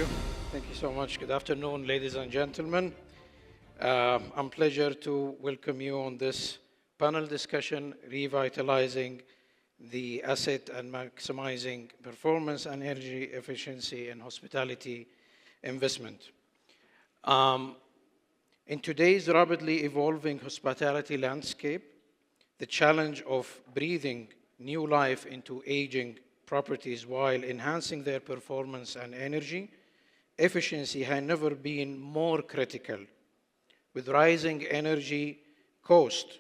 you. Thank you so much. Good afternoon, ladies and gentlemen. I'm pleasure to welcome you on this panel discussion, Revitalizing the Asset and Maximizing Performance and Energy Efficiency in Hospitality Investment. Um, in today's rapidly evolving hospitality landscape, the challenge of breathing new life into aging properties while enhancing their performance and energy efficiency has never been more critical. With rising energy cost,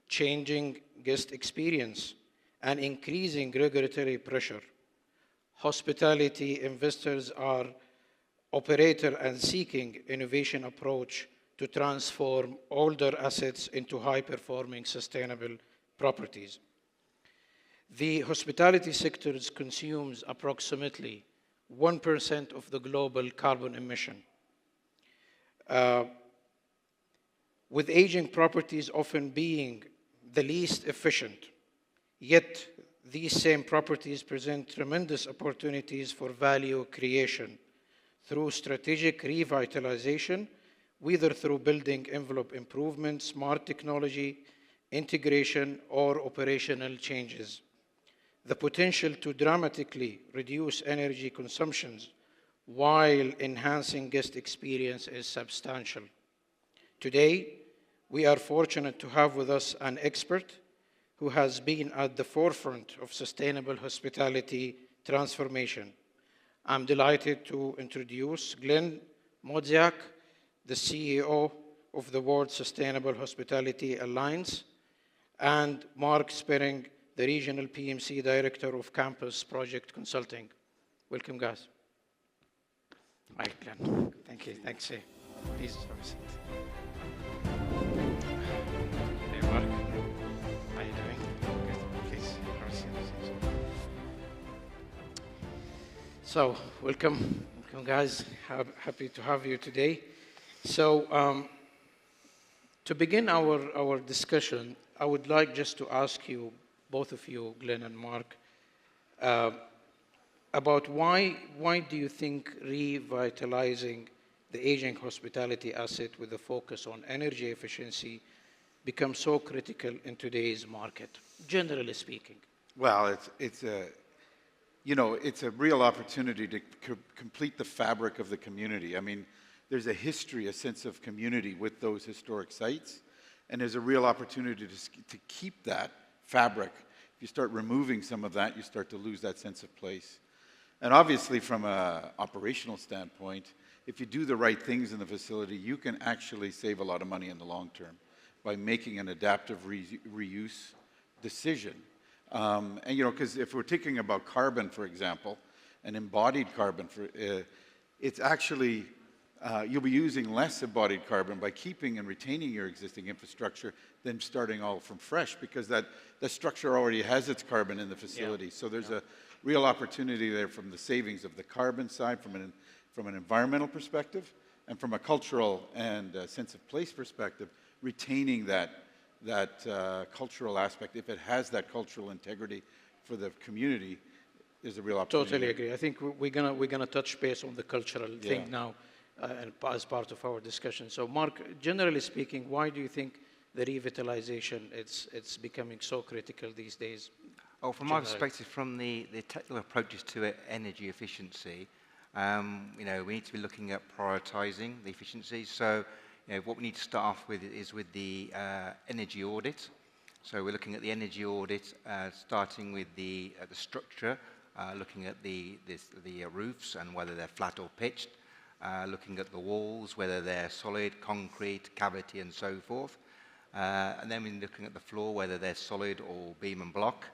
changing guest experience, and increasing regulatory pressure, hospitality investors are operator and seeking innovation approach to transform older assets into high-performing sustainable properties. The hospitality sector consumes approximately 1% of the global carbon emission. Uh, with aging properties often being the least efficient, yet these same properties present tremendous opportunities for value creation through strategic revitalization, whether through building envelope improvements, smart technology, integration, or operational changes. The potential to dramatically reduce energy consumptions while enhancing guest experience is substantial. Today, we are fortunate to have with us an expert who has been at the forefront of sustainable hospitality transformation. I'm delighted to introduce Glenn Mandziuk, the CEO of the World Sustainable Hospitality Alliance, and Mark Sperring, the Regional PMC Director of Campus Project Consulting. Welcome, guys. Hi, Glenn. Thank you. Thanks. Please have a seat. Hey, Mark. How are you doing? Good. Please have a seat. So, welcome. Welcome, guys. Happy to have you today. So, to begin our discussion, I would like just to ask you, both of you, Glenn and Mark, about why do you think revitalizing the aging hospitality asset with a focus on energy efficiency becomes so critical in today's market, generally speaking? Well, it's a real opportunity to complete the fabric of the community. I mean, there's a history, a sense of community with those historic sites, and there's a real opportunity to keep that fabric. If you start removing some of that, you start to lose that sense of place. And obviously, from an operational standpoint, if you do the right things in the facility, you can actually save a lot of money in the long term by making an adaptive reuse decision. And because if we're thinking about carbon, for example, an embodied carbon, it's actually you'll be using less embodied carbon by keeping and retaining your existing infrastructure than starting all from fresh, because that structure already has its carbon in the facility. Yeah. So there's a real opportunity there from the savings of the carbon side, from an environmental perspective, and from a cultural and sense of place perspective, retaining that cultural aspect. If it has that cultural integrity for the community, there's a real opportunity. Totally agree. I think we're gonna touch base on the cultural thing now. As part of our discussion. So Mark, generally speaking, why do you think the revitalization it's becoming so critical these days? Oh, from my perspective, from the technical approaches to energy efficiency, we need to be looking at prioritizing the efficiency. So what we need to start off with is with the energy audit. So we're looking at the energy audit, starting with the structure, looking at the roofs and whether they're flat or pitched. Looking at the walls, whether they're solid, concrete, cavity, and so forth. And then we're looking at the floor, whether they're solid or beam and block.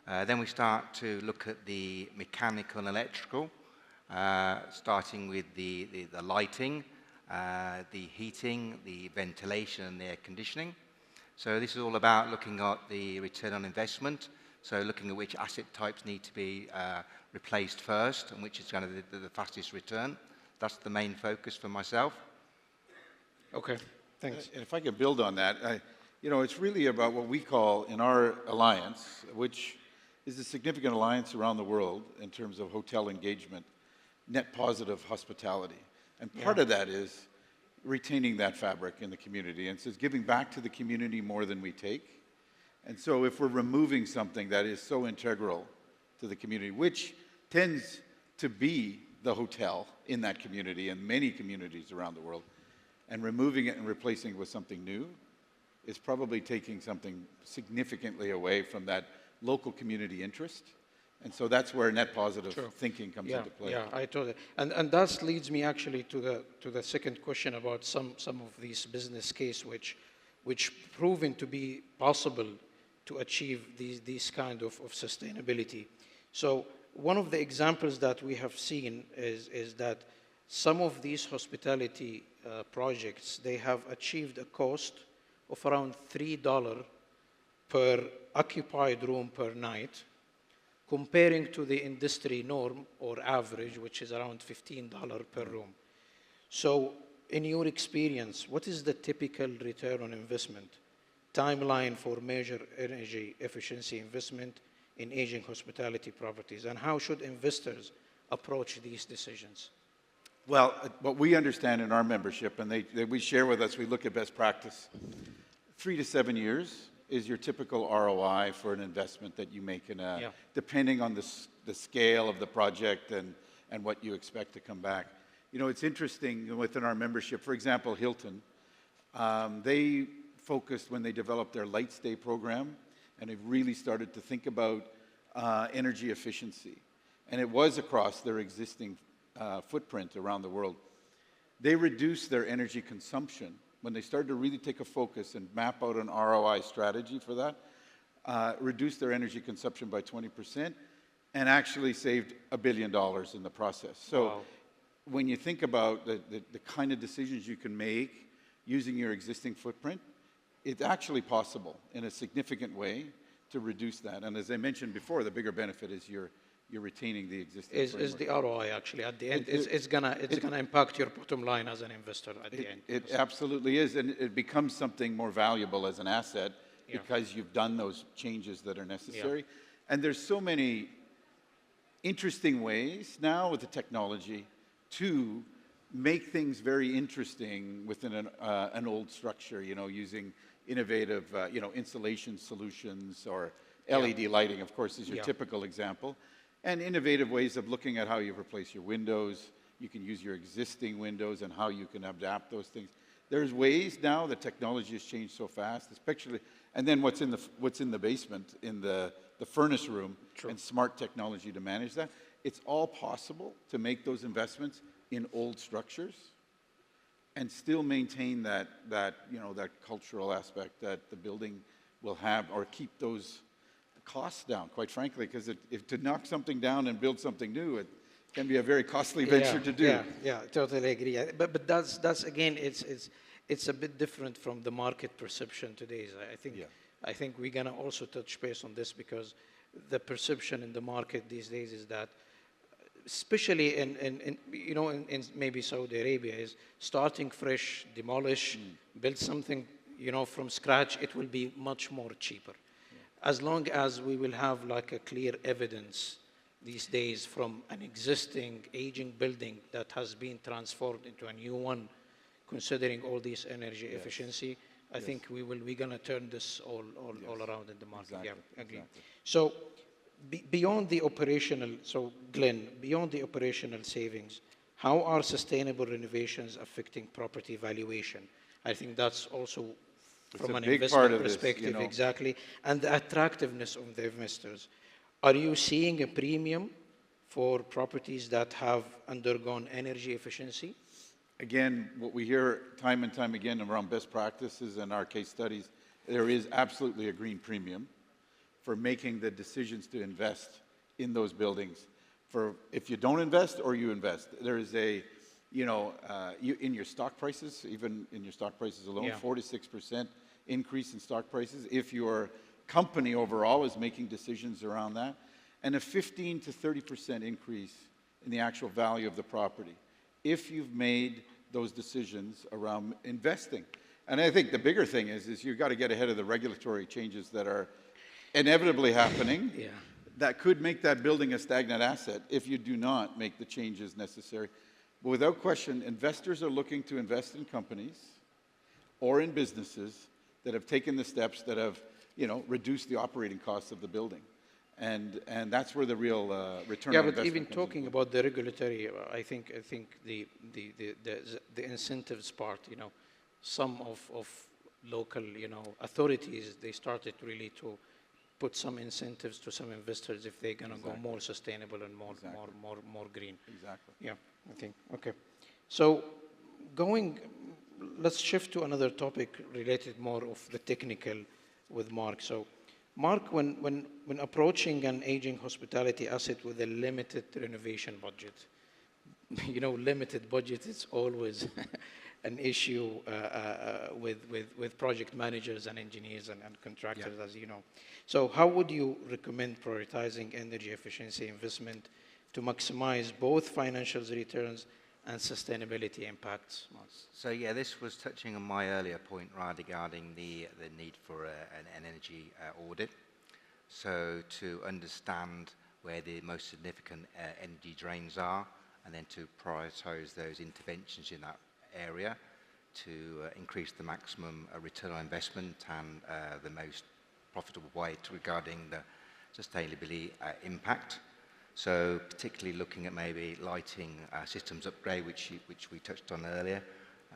Then we start to look at the mechanical and electrical, starting with the lighting, the heating, the ventilation, and the air conditioning. So this is all about looking at the return on investment. So looking at which asset types need to be replaced first and which is going to be the fastest return. That's the main focus for myself. Okay, thanks. And if I could build on that, it's really about what we call in our alliance, which is a significant alliance around the world in terms of hotel engagement, net positive hospitality. And part of that is retaining that fabric in the community. And so it's giving back to the community more than we take. And so if we're removing something that is so integral to the community, which tends to be the hotel in that community and many communities around the world, and removing it and replacing it with something new is probably taking something significantly away from that local community interest. And so that's where net positive thinking comes into play. Yeah, I totally. And that leads me actually to the second question about some of these business case which proven to be possible to achieve these kind of sustainability. So one of the examples that we have seen is that some of these hospitality projects, they have achieved a cost of around $3 per occupied room per night, comparing to the industry norm or average, which is around $15 per room. So in your experience, what is the typical return on investment timeline for major energy efficiency investment in aging hospitality properties, and how should investors approach these decisions? Well, what we understand in our membership, and we share with us, we look at best practice, 3 to 7 years is your typical ROI for an investment that you make in depending on the scale of the project and what you expect to come back. You know, it's interesting within our membership, for example, Hilton, they focused when they developed their light stay program, and they've really started to think about energy efficiency. And it was across their existing footprint around the world. They reduced their energy consumption when they started to really take a focus and map out an ROI strategy for that, reduced their energy consumption by 20% and actually saved $1 billion in the process. So when you think about the kind of decisions you can make using your existing footprint, it's actually possible in a significant way to reduce that. And as I mentioned before, the bigger benefit is you're retaining the existing is the ROI actually at the end. It's gonna impact your bottom line as an investor at the end. It absolutely is, and it becomes something more valuable as an asset because you've done those changes that are necessary. And there's so many interesting ways now with the technology to make things very interesting within an old structure, you know, using innovative, insulation solutions, or LED lighting, of course, is your typical example. And innovative ways of looking at how you replace your windows. You can use your existing windows and how you can adapt those things. There's ways now, the technology has changed so fast, especially, and then what's in the basement, in the furnace room, and smart technology to manage that. It's all possible to make those investments in old structures and still maintain that cultural aspect that the building will have, or keep those costs down, quite frankly, because if to knock something down and build something new, it can be a very costly venture to do. Yeah, totally agree. But that's again, it's a bit different from the market perception today. I think we're gonna also touch base on this, because the perception in the market these days is that, especially in maybe Saudi Arabia, is starting fresh, demolish, build something from scratch. It will be much more cheaper, as long as we will have like a clear evidence these days from an existing aging building that has been transformed into a new one, considering all this energy efficiency. I think we're gonna turn this all around in the market. Exactly. Yeah, agree. Exactly. So beyond the operational, so Glenn, beyond the operational savings, how are sustainable renovations affecting property valuation? I think that's also from an investment perspective, exactly, and the attractiveness of the investors. Are you seeing a premium for properties that have undergone energy efficiency? Again, what we hear time and time again around best practices and our case studies, there is absolutely a green premium for making the decisions to invest in those buildings. For if you don't invest or you invest, there is a, in your stock prices, even in your stock prices alone, 4 to 6% increase in stock prices if your company overall is making decisions around that, and a 15 to 30% increase in the actual value of the property if you've made those decisions around investing. And I think the bigger thing is you've got to get ahead of the regulatory changes that are inevitably happening. that could make that building a stagnant asset if you do not make the changes necessary. But without question, investors are looking to invest in companies or in businesses that have taken the steps that have, reduced the operating costs of the building. And that's where the real return on investment but even comes talking into about the regulatory, I think the incentives part, some of local, authorities, they started really to put some incentives to some investors if they're going to go more sustainable and more green. Exactly. Yeah, I think. Okay. So let's shift to another topic related more of the technical with Mark. So Mark, when approaching an aging hospitality asset with a limited renovation budget, limited budget is always an issue with project managers and engineers and contractors, as you know. So how would you recommend prioritizing energy efficiency investment to maximize both financial returns and sustainability impacts? So yeah, this was touching on my earlier point, right, regarding the need for an energy audit. So to understand where the most significant energy drains are, and then to prioritize those interventions in that area to increase the maximum return on investment and the most profitable way regarding the sustainability impact. So particularly looking at maybe lighting systems upgrade, which we touched on earlier,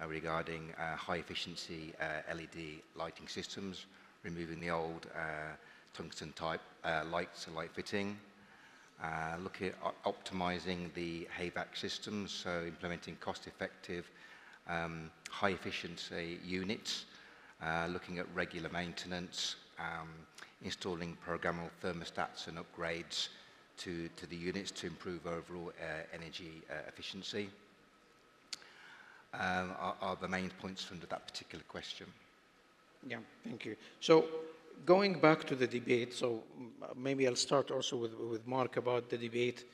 regarding high efficiency LED lighting systems, removing the old tungsten type lights and light fitting, looking at optimizing the HVAC systems, so implementing cost effective high efficiency units, looking at regular maintenance, installing programmable thermostats and upgrades to the units to improve overall energy efficiency are the main points under that particular question. Yeah, thank you. So going back to the debate, so maybe I'll start also with Mark about the debate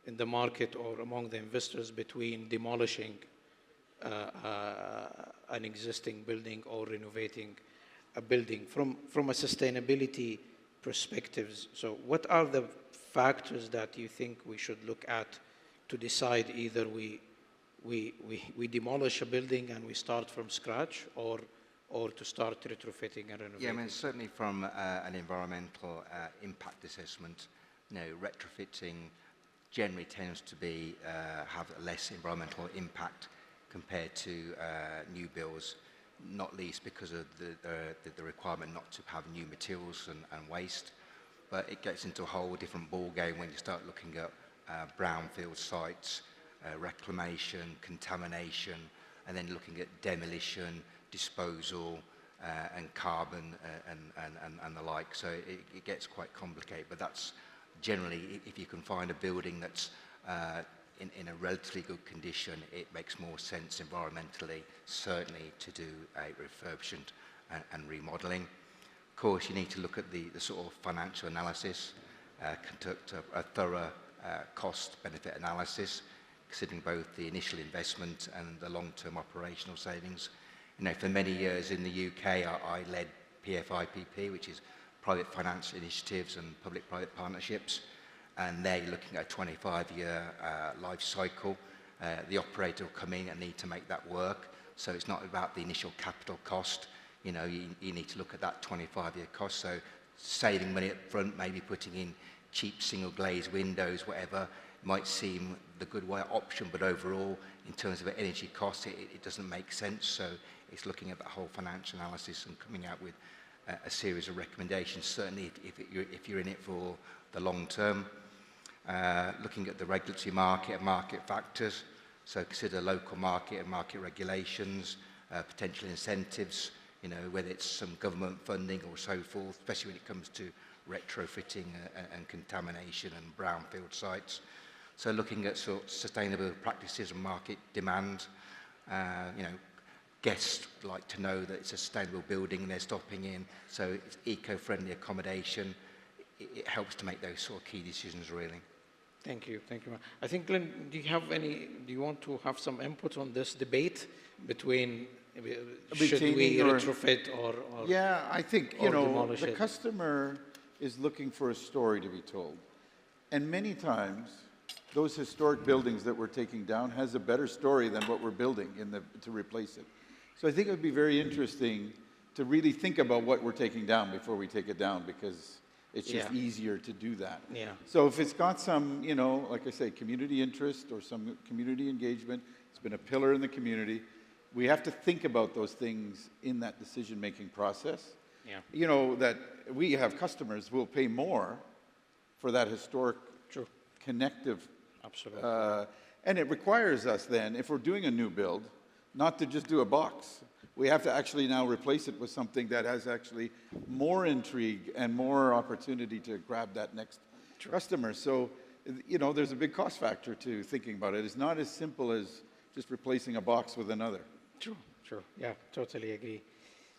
in the market or among the investors between demolishing an existing building or renovating a building from a sustainability perspectives. So what are the factors that you think we should look at to decide either we demolish a building and we start from scratch, or to start retrofitting and renovating? Yeah, I mean, certainly from an environmental impact assessment, retrofitting generally tends to be have less environmental impact compared to new builds, not least because of the requirement not to have new materials and waste. But it gets into a whole different ballgame when you start looking at brownfield sites, reclamation, contamination, and then looking at demolition, disposal, and carbon and the like. So it gets quite complicated, but that's generally, if you can find a building that's in a relatively good condition, it makes more sense environmentally, certainly, to do a refurbishment and remodeling. Of course, you need to look at the sort of financial analysis, conduct a thorough cost-benefit analysis, considering both the initial investment and the long-term operational savings. For many years in the UK, I led PFIPP, which is Private Finance Initiatives and Public-Private Partnerships, and there you're looking at a 25-year life cycle. The operator will come in and need to make that work, so it's not about the initial capital cost. You need to look at that 25-year cost, so saving money up front, maybe putting in cheap single glazed windows, whatever, might seem the good way option, but overall, in terms of energy cost, it doesn't make sense. So it's looking at that whole financial analysis and coming out with a series of recommendations, certainly if you're in it for the long term. Looking at the regulatory market and market factors, so consider local market and market regulations, potential incentives, whether it's some government funding or so forth, especially when it comes to retrofitting and contamination and brownfield sites. So looking at sort of sustainable practices and market demand, guests like to know that it's a sustainable building they're stopping in, so it's eco-friendly accommodation. It helps to make those sort of key decisions, really. Thank you. I think, Glenn, do you want to have some input on this debate between should we retrofit or yeah, I think, demolish the it? customer is looking for a story to be told. And many times, those historic buildings that we're taking down has a better story than what we're building to replace it. So I think it would be very interesting to really think about what we're taking down before we take it down, because it's just easier to do that. Yeah. So if it's got some, you know, like I say, community interest or some community engagement, it's been a pillar in the community, we have to think about those things in that decision-making process. Yeah. You know, that we have customers who will pay more for that historic, True. connective. Absolutely. And it requires us then, if we're doing a new build, not to just do a box. We have to actually now replace it with something that has actually more intrigue and more opportunity to grab that next customer. So, you know, there's a big cost factor to thinking about it. It's not as simple as just replacing a box with another. True, true. Yeah, totally agree.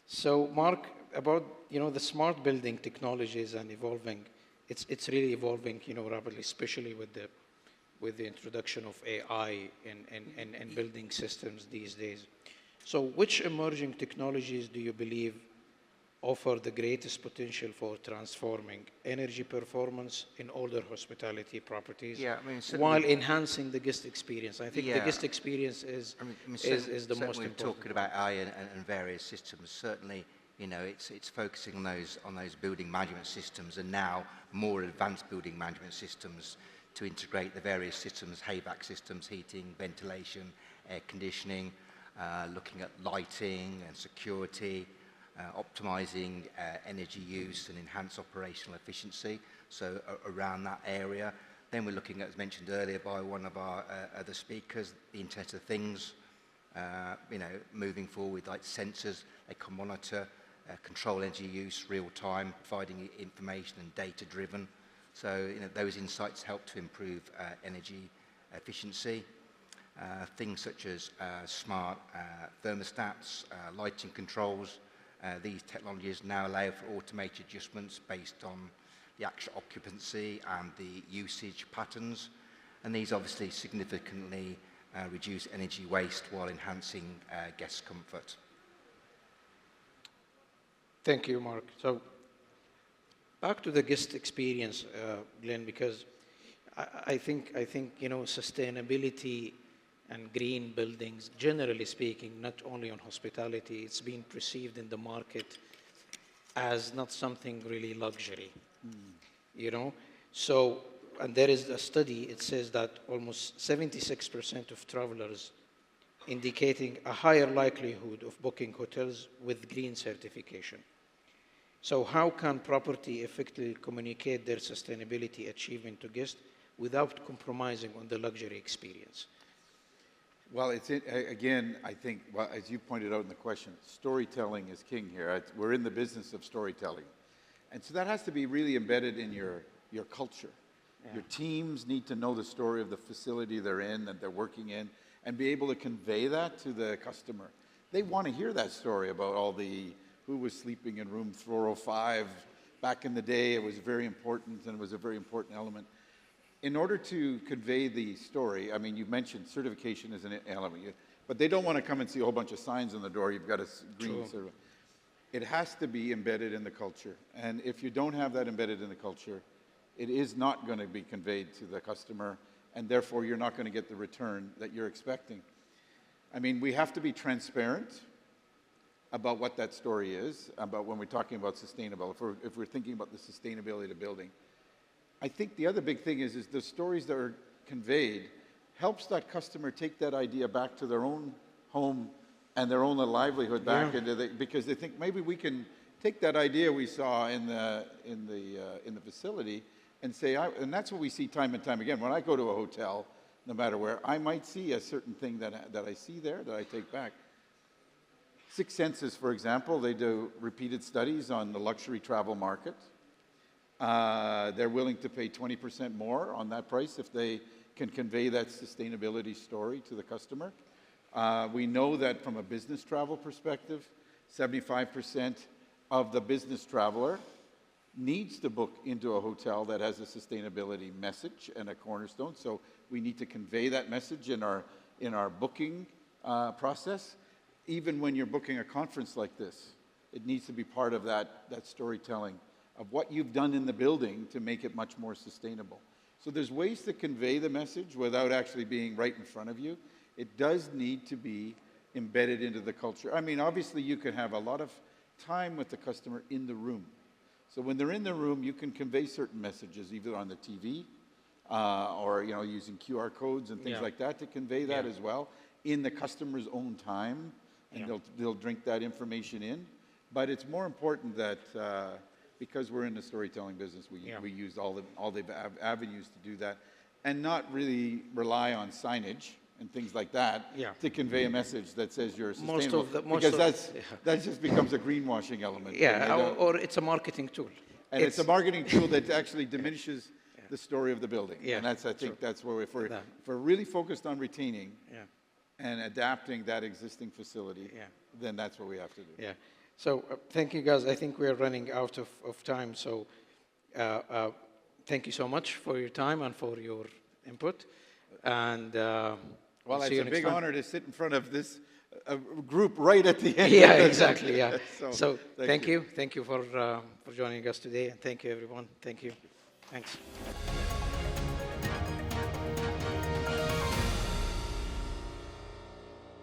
So, Mark, about, you know, the smart building technologies and evolving, it's really evolving, you know, rapidly, especially with the introduction of AI in building systems these days. So which emerging technologies do you believe offer the greatest potential for transforming energy performance in older hospitality properties, Yeah, I mean, while enhancing the guest experience? I think the Yeah. guest experience is the certainly most we're important. talking about AI and various systems. Certainly, you know, it's focusing on those building management systems, and now more advanced building management systems to integrate the various systems, HVAC systems, heating, ventilation, air conditioning, looking at lighting and security, optimizing energy use and enhance operational efficiency, so around that area. Then we're looking at, as mentioned earlier by one of our other speakers, the Internet of Things, you know, moving forward, like sensors, they can monitor, control energy use real time, providing information and data driven. So, you know, those insights help to improve energy efficiency. Things such as smart thermostats, lighting controls. These technologies now allow for automated adjustments based on the actual occupancy and the usage patterns. And these obviously significantly reduce energy waste while enhancing guest comfort. Thank you, Mark. So back to the guest experience, Glenn, because I think you know, sustainability and green buildings, generally speaking, not only on hospitality, it's been perceived in the market as not something really luxury, you know? So, and there is a study, it says that almost 76% of travelers indicating a higher likelihood of booking hotels with green certification. So how can property effectively communicate their sustainability achievement to guests without compromising on the luxury experience? Well, again, I think, well, as you pointed out in the question, storytelling is king here. We're in the business of storytelling. And so that has to be really embedded in your culture. Yeah. Your teams need to know the story of the facility they're in, that they're working in, and be able to convey that to the customer. They want to hear that story about who was sleeping in room 405. Back in the day, it was very important, and it was a very important element. In order to convey the story, I mean, you mentioned certification as an element, but they don't want to come and see a whole bunch of signs on the door. You've got a green certificate. It has to be embedded in the culture. And if you don't have that embedded in the culture, it is not going to be conveyed to the customer, and therefore you're not going to get the return that you're expecting. I mean, we have to be transparent about what that story is, about when we're talking about sustainable, if we're thinking about the sustainability of the building. I think the other big thing is the stories that are conveyed helps that customer take that idea back to their own home and their own livelihood back into because they think maybe we can take that idea we saw in the facility and say, and that's what we see time and time again. When I go to a hotel, no matter where, I might see a certain thing that I see there that I take back. Sixth Senses, for example, they do repeated studies on the luxury travel market. They're willing to pay 20% more on that price if they can convey that sustainability story to the customer. We know that from a business travel perspective, 75% of the business traveler needs to book into a hotel that has a sustainability message and a cornerstone. So we need to convey that message in our booking process. Even when you're booking a conference like this, it needs to be part of that storytelling of what you've done in the building to make it much more sustainable. So there's ways to convey the message without actually being right in front of you. It does need to be embedded into the culture. I mean, obviously you can have a lot of time with the customer in the room. So when they're in the room, you can convey certain messages either on the TV or using QR codes and things like that to convey that as well in the customer's own time, and they'll drink that information in. But it's more important that because we're in the storytelling business, we use all the avenues to do that, and not really rely on signage and things like that to convey a message that says you're sustainable. That just becomes a greenwashing element. Yeah, or it's a marketing tool. And it's a marketing tool that actually diminishes the story of the building. And I think that's where if we're really focused on retaining and adapting that existing facility, then that's what we have to do. Yeah. So thank you, guys. I think we're running out of time. So thank you so much for your time and for your input. And well, it's a big honor to sit in front of this group right at the end. Yeah, exactly. Yeah. So thank you. Thank you for joining us today, and thank you, everyone. Thank you. Thanks.